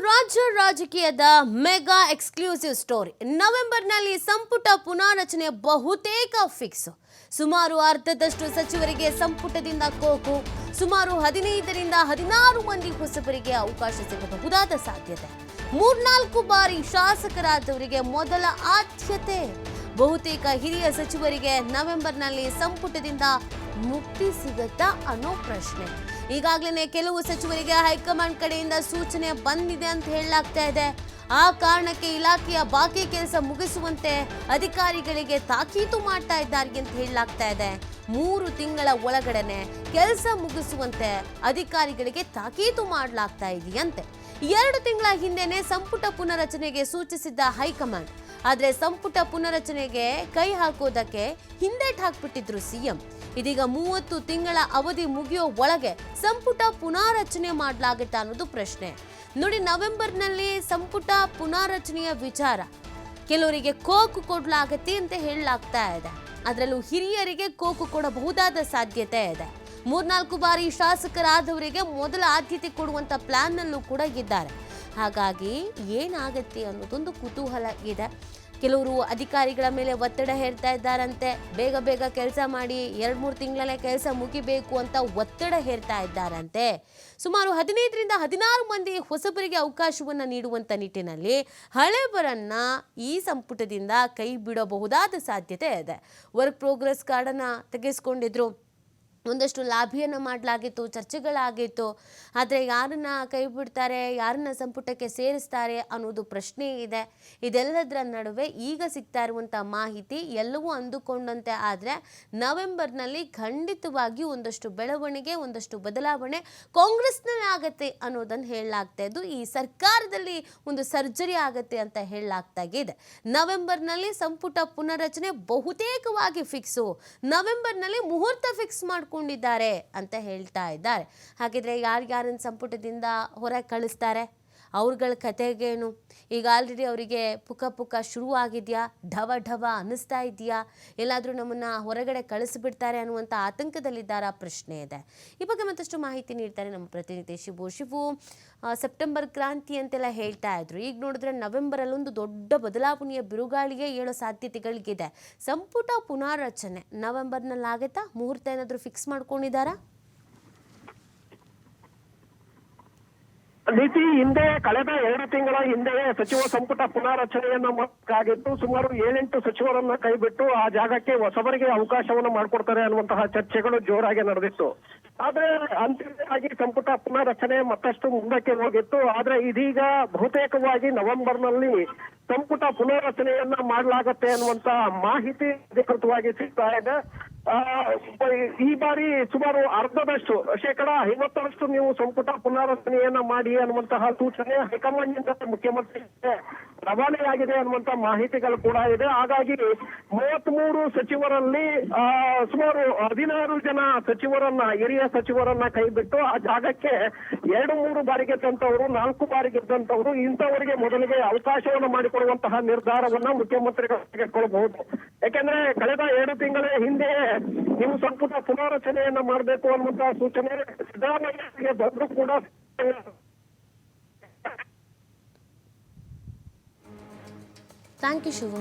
ರಾಜ್ಯ ರಾಜಕೀಯದ mega exclusive story. ನವೆಂಬರ್ನಲ್ಲಿ ಸಂಪುಟ ಪುನಾರಚನೆ ಬಹುತೇಕ ಫಿಕ್ಸ್. ಸುಮಾರು ಅರ್ಧದಷ್ಟು ಸಚಿವರಿಗೆ ಸಂಪುಟದಿಂದ ಕೋಕು. ಸುಮಾರು 15ರಿಂದ 16 ಮಂದಿ ಹೊಸಬರಿಗೆ ಅವಕಾಶ ಸಿಗಬಹುದಾದ ಸಾಧ್ಯತೆ. 3-4 ಬಾರಿ ಶಾಸಕರಾದವರಿಗೆ ಮೊದಲ ಆದ್ಯತೆ. ಬಹುತೇಕ ಹಿರಿಯ ಸಚಿವರಿಗೆ ನವೆಂಬರ್ನಲ್ಲಿ ಸಂಪುಟದಿಂದ ಮುಕ್ತಿ ಸಿಗುತ್ತಾ ಅನ್ನೋ ಪ್ರಶ್ನೆ. ಈಗಾಗಲೇ ಕೆಲವು ಸಚಿವರಿಗೆ ಹೈಕಮಾಂಡ್ ಕಡೆಯಿಂದ ಸೂಚನೆ ಬಂದಿದೆ ಅಂತ ಹೇಳಲಾಗ್ತಾ ಇದೆ. ಆ ಕಾರಣಕ್ಕೆ ಇಲಾಖೆಯ ಬಾಕಿ ಕೆಲಸ ಮುಗಿಸುವಂತೆ ಅಧಿಕಾರಿಗಳಿಗೆ ತಾಕೀತು ಮಾಡ್ತಾ ಇದ್ದಾರೆ ಅಂತ ಹೇಳಲಾಗ್ತಾ ಇದೆ. 3 ತಿಂಗಳ ಒಳಗಡೆನೆ ಕೆಲಸ ಮುಗಿಸುವಂತೆ ಅಧಿಕಾರಿಗಳಿಗೆ ತಾಕೀತು ಮಾಡಲಾಗ್ತಾ ಇದೆಯಂತೆ. 2 ತಿಂಗಳ ಹಿಂದೆನೆ ಸಂಪುಟ ಪುನರಚನೆಗೆ ಸೂಚಿಸಿದ್ದ ಹೈಕಮಾಂಡ್, ಆದರೆ ಸಂಪುಟ ಪುನರಚನೆಗೆ ಕೈ ಹಾಕೋದಕ್ಕೆ ಹಿಂದೇಟ್ ಹಾಕ್ಬಿಟ್ಟಿದ್ರು ಸಿಎಂ. ಇದೀಗ 30 ತಿಂಗಳ ಅವಧಿ ಮುಗಿಯೋ ಒಳಗೆ ಸಂಪುಟ ಪುನಾರಚನೆ ಮಾಡಲಾಗುತ್ತಾ ಅನ್ನೋದು ಪ್ರಶ್ನೆ. ನೋಡಿ, ನವೆಂಬರ್ನಲ್ಲಿ ಸಂಪುಟ ಪುನಾರಚನೆಯ ವಿಚಾರ ಕೆಲವರಿಗೆ ಕೋಕು ಕೊಡಲಾಗತ್ತೆ ಅಂತ ಹೇಳಲಾಗ್ತಾ ಇದೆ. ಅದರಲ್ಲೂ ಹಿರಿಯರಿಗೆ ಕೋಕು ಕೊಡಬಹುದಾದ ಸಾಧ್ಯತೆ ಇದೆ. 3-4 ಬಾರಿ ಶಾಸಕರಾದವರಿಗೆ ಮೊದಲ ಆದ್ಯತೆ ಕೊಡುವಂತ ಪ್ಲಾನ್ ನಲ್ಲೂ ಕೂಡ ಇದ್ದಾರೆ. ಹಾಗಾಗಿ ಏನಾಗತ್ತೆ ಅನ್ನೋದೊಂದು ಕುತೂಹಲ ಇದೆ. ಕೆಲವರು ಅಧಿಕಾರಿಗಳ ಮೇಲೆ ಒತ್ತಡ ಹೇರ್ತಾ ಇದ್ದಾರಂತೆ. ಬೇಗ ಬೇಗ ಕೆಲಸ ಮಾಡಿ, 2-3 ತಿಂಗಳಲ್ಲೇ ಕೆಲಸ ಮುಗಿಬೇಕು ಅಂತ ಒತ್ತಡ ಹೇರ್ತಾ ಇದ್ದಾರಂತೆ. ಸುಮಾರು 15ರಿಂದ 16 ಮಂದಿ ಹೊಸಬರಿಗೆ ಅವಕಾಶವನ್ನು ನೀಡುವಂತ ನಿಟ್ಟಿನಲ್ಲಿ ಹಳೆಬರನ್ನ ಈ ಸಂಪುಟದಿಂದ ಕೈ ಬಿಡಬಹುದಾದ ಸಾಧ್ಯತೆ ಇದೆ. ವರ್ಕ್ ಪ್ರೋಗ್ರೆಸ್ ಕಾರ್ಡನ್ನು ತೆಗೆಸ್ಕೊಂಡಿದ್ರು, ಒಂದಷ್ಟು ಲಾಭಿಯನ್ನು ಮಾಡಲಾಗಿತ್ತು, ಚರ್ಚೆಗಳಾಗಿತ್ತು. ಆದರೆ ಯಾರನ್ನ ಕೈ ಬಿಡ್ತಾರೆ, ಯಾರನ್ನ ಸಂಪುಟಕ್ಕೆ ಸೇರಿಸ್ತಾರೆ ಅನ್ನೋದು ಪ್ರಶ್ನೆ ಇದೆ. ಇದೆಲ್ಲದರ ನಡುವೆ ಈಗ ಸಿಗ್ತಾ ಇರುವಂಥ ಮಾಹಿತಿ ಎಲ್ಲವೂ ಅಂದುಕೊಂಡಂತೆ ಆದರೆ ನವೆಂಬರ್ನಲ್ಲಿ ಖಂಡಿತವಾಗಿ ಒಂದಷ್ಟು ಬೆಳವಣಿಗೆ, ಒಂದಷ್ಟು ಬದಲಾವಣೆ ಕಾಂಗ್ರೆಸ್ನಲ್ಲಿ ಆಗತ್ತೆ ಅನ್ನೋದನ್ನು ಹೇಳಲಾಗ್ತಾ ಇದ್ದು, ಈ ಸರ್ಕಾರದಲ್ಲಿ ಒಂದು ಸರ್ಜರಿ ಆಗತ್ತೆ ಅಂತ ಹೇಳಲಾಗ್ತಾ ಇದೆ. ನವೆಂಬರ್ನಲ್ಲಿ ಸಂಪುಟ ಪುನರಚನೆ ಬಹುತೇಕವಾಗಿ ಫಿಕ್ಸು. ನವೆಂಬರ್ನಲ್ಲಿ ಮುಹೂರ್ತ ಫಿಕ್ಸ್ ಮಾಡ್ಕೊಂಡು ಅಂತ ಹೇಳ್ತಾ ಇದ್ದಾರೆ. ಹಾಗಿದ್ರೆ ಯಾರ್ಯಾರನ್ನ ಸಂಪುಟದಿಂದ ಹೊರ ಕಳಿಸ್ತಾರೆ, ಅವ್ರಗಳ ಕತೆಗೇನು? ಈಗ ಆಲ್ರೆಡಿ ಅವರಿಗೆ ಪುಕ ಶುರುವಾಗಿದೆಯಾ, ಢವ ಅನ್ನಿಸ್ತಾ ಇದೆಯಾ, ಎಲ್ಲಾದರೂ ನಮ್ಮನ್ನ ಹೊರಗಡೆ ಕಳಿಸಿಬಿಡ್ತಾರೆ ಅನ್ನುವಂಥ ಆತಂಕದಲ್ಲಿದ್ದಾರ ಪ್ರಶ್ನೆ ಇದೆ. ಈ ಬಗ್ಗೆ ಮತ್ತಷ್ಟು ಮಾಹಿತಿ ನೀಡ್ತಾರೆ ನಮ್ಮ ಪ್ರತಿನಿಧಿ ಶಿವು. ಸೆಪ್ಟೆಂಬರ್ ಕ್ರಾಂತಿ ಅಂತೆಲ್ಲ ಹೇಳ್ತಾ ಇದ್ರು. ಈಗ ನೋಡಿದ್ರೆ ನವೆಂಬರಲ್ಲೊಂದು ದೊಡ್ಡ ಬದಲಾವಣೆಯ ಬಿರುಗಾಳಿಗೆ ಏಳೋ ಸಾಧ್ಯತೆಗಳಿಗಿದೆ. ಸಂಪುಟ ಪುನಾರಚನೆ ನವೆಂಬರ್ನಲ್ಲಿ ಆಗುತ್ತಾ? ಮುಹೂರ್ತ ಏನಾದರೂ ಫಿಕ್ಸ್ ಮಾಡ್ಕೊಂಡಿದ್ದಾರಾ? ನೀತಿ ಹಿಂದೆ ಕಳೆದ 2 ತಿಂಗಳ ಹಿಂದೆ ಸಚಿವ ಸಂಪುಟ ಪುನಾರಚನೆಯನ್ನ ಮಾಡಬೇಕಾಗಿತ್ತು. ಸುಮಾರು 7-8 ಸಚಿವರನ್ನ ಕೈಬಿಟ್ಟು ಆ ಜಾಗಕ್ಕೆ ಹೊಸಬರಿಗೆ ಅವಕಾಶವನ್ನು ಮಾಡಿಕೊಡ್ತಾರೆ ಅನ್ನುವಂತಹ ಚರ್ಚೆಗಳು ಜೋರಾಗಿ ನಡೆದಿತ್ತು. ಆದ್ರೆ ಅಂತಿಮವಾಗಿ ಸಂಪುಟ ಪುನಾರಚನೆ ಮತ್ತಷ್ಟು ಮುಂದಕ್ಕೆ ಹೋಗಿತ್ತು. ಆದ್ರೆ ಇದೀಗ ಬಹುತೇಕವಾಗಿ ನವೆಂಬರ್ನಲ್ಲಿ ಸಂಪುಟ ಪುನಾರಚನೆಯನ್ನ ಮಾಡಲಾಗತ್ತೆ ಅನ್ನುವಂತ ಮಾಹಿತಿ ಅಧಿಕೃತವಾಗಿ ಸಿಗ್ತಾ ಇದೆ. ಈ ಬಾರಿ ಸುಮಾರು ಅರ್ಧದಷ್ಟು, 50% ನೀವು ಸಂಪುಟ ಪುನಾರಚನೆಯನ್ನ ಮಾಡಿ ಅನ್ನುವಂತಹ ಸೂಚನೆ ಹೈಕಮಾಂಡ್ನಿಂದ ಮುಖ್ಯಮಂತ್ರಿಗೆ ರವಾನೆಯಾಗಿದೆ ಅನ್ನುವಂತ ಮಾಹಿತಿಗಳು ಕೂಡ ಇದೆ. ಹಾಗಾಗಿ 33 ಸಚಿವರಲ್ಲಿ ಸುಮಾರು 16 ಜನ ಸಚಿವರನ್ನ, ಹಿರಿಯ ಸಚಿವರನ್ನ ಕೈಬಿಟ್ಟು ಆ ಜಾಗಕ್ಕೆ 2-3 ಬಾರಿ ಗೆದ್ದಂತವರು, 4 ಬಾರಿ ಗೆದ್ದಂತವರು, ಇಂಥವರಿಗೆ ಮೊದಲಿಗೆ ಅವಕಾಶವನ್ನು ಮಾಡಿಕೊಡುವಂತಹ ನಿರ್ಧಾರವನ್ನ ಮುಖ್ಯಮಂತ್ರಿಗಳು ತೆಗೆದುಕೊಳ್ಳಬಹುದು. ಯಾಕೆಂದ್ರೆ ಕಳೆದ 2 ತಿಂಗಳ ಹಿಂದೆ ನೀವು ಸಂಪುಟ ಪುನಾರಚನೆಯನ್ನ ಮಾಡಬೇಕು ಅನ್ನುವಂತಹ ಸೂಚನೆ ಸಿದ್ದರಾಮಯ್ಯಗೆ ಬಂದರೂ ಕೂಡ ಥ್ಯಾಂಕ್ ಯು ಶಿವು.